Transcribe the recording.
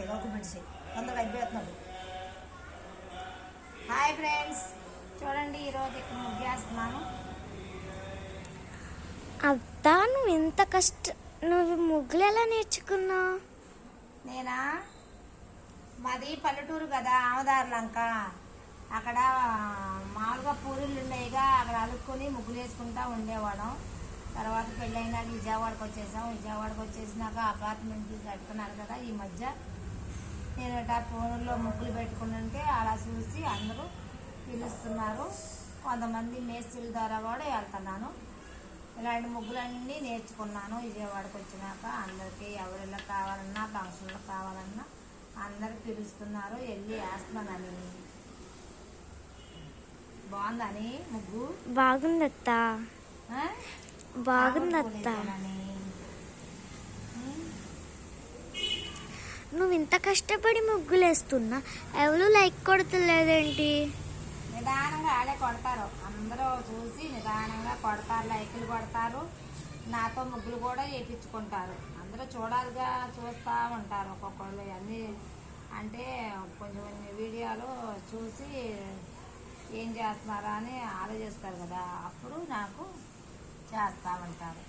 అయిపోతాయి ఒక మనిషి తొందరగా అయిపోతున్నాడు. హాయ్ ఫ్రెండ్స్, చూడండి ఈరోజు ఇక్కడ ముగ్గేస్తున్నాను. అత్తా నువ్వు ముగ్గులు ఎలా నేర్చుకున్నావు? నేనా, మాది పల్లెటూరు కదా, ఆమదారు లంక. అక్కడ మామూలుగా పూరీలు ఉండేవిగా, అక్కడ అలుక్కొని ముగ్గులు వేసుకుంటా ఉండేవాళ్ళం. తర్వాత పెళ్ళైనాక విజయవాడకి వచ్చేసాం. విజయవాడకి వచ్చేసినాక అపార్ట్మెంట్లు కట్టుకున్నారు కదా. ఈ మధ్య నేను ఫోన్లో ముగ్గులు పెట్టుకుంటుంటే అలా చూసి అందరూ పిలుస్తున్నారు. కొంతమంది మేస్త్రీల ద్వారా కూడా వెళ్తున్నాను. ఇలాంటి ముగ్గులన్నీ నేర్చుకున్నాను. విజయవాడకి వచ్చినాక అందరికీ ఎవరిలో కావాలన్నా, ఫంక్షన్లో కావాలన్నా అందరు పిలుస్తున్నారు. వెళ్ళి వేస్తున్నానని. బాగుందని ముగ్గు? బాగుందత్తా, బాగుందత్తా. నువ్వు ఇంత కష్టపడి ముగ్గులు వేస్తున్నా ఎవరు లైక్ కొడతలేదేంటి? నిదానంగా ఆడే కొడతారు. అందరూ చూసి నిదానంగా కొడతారు, లైకులు కొడతారు. నాతో ముగ్గులు కూడా వేయించుకుంటారు. అందరూ చూడాలిగా, చూస్తూ ఉంటారు. ఒక్కొక్కళ్ళు అన్నీ అంటే కొంచెం వీడియోలు చూసి ఏం చేస్తున్నారా అని ఆలోచిస్తారు కదా, అప్పుడు నాకు చేస్తూ ఉంటారు.